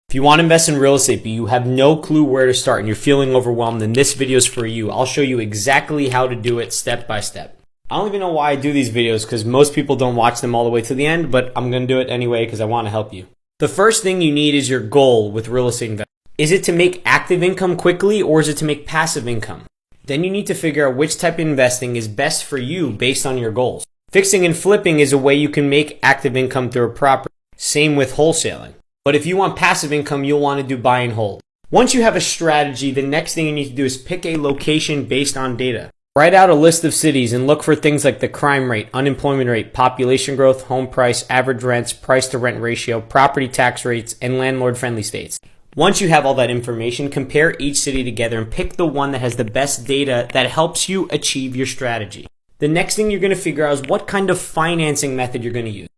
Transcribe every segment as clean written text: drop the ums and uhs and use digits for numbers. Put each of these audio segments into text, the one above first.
If you want to invest in real estate, but you have no clue where to start and you're feeling overwhelmed, then this video is for you. I'll show you exactly how to do it step by step. I don't even know why I do these videos because most people don't watch them all the way to the end, but I'm going to do it anyway because I want to help you. The first thing you need is your goal with real estate investing. Is it to make active income quickly or is it to make passive income? Then you need to figure out which type of investing is best for you based on your goals. Fixing and flipping is a way you can make active income through a property. Same with wholesaling. But if you want passive income, you'll want to do buy and hold. Once you have a strategy, the next thing you need to do is pick a location based on data. Write out a list of cities and look for things like the crime rate, unemployment rate, population growth, home price, average rents, price to rent ratio, property tax rates, and landlord-friendly states. Once you have all that information, compare each city together and pick the one that has the best data that helps you achieve your strategy. The next thing you're going to figure out is what kind of financing method you're going to use.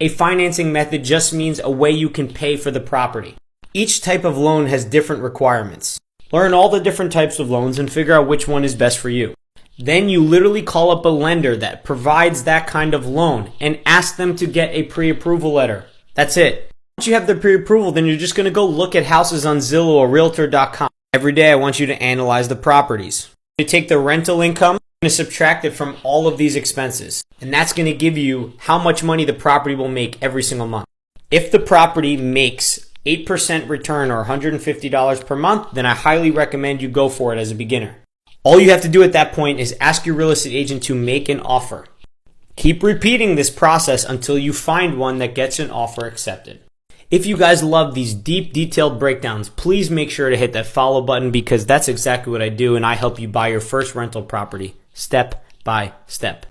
A financing method just means a way you can pay for the property. Each type of loan has different requirements. Learn all the different types of loans and figure out which one is best for you. Then you literally call up a lender that provides that kind of loan and ask them to get a pre-approval letter. That's it. Once you have the pre-approval, then you're just going to go look at houses on Zillow or Realtor.com. Every day I want you to analyze the properties. You take the rental income and subtract it from all of these expenses. And that's going to give you how much money the property will make every single month. If the property makes 8% return or $150 per month, then I highly recommend you go for it as a beginner. All you have to do at that point is ask your real estate agent to make an offer. Keep repeating this process until you find one that gets an offer accepted. If you guys love these deep, detailed breakdowns, please make sure to hit that follow button because that's exactly what I do and I help you buy your first rental property step by step.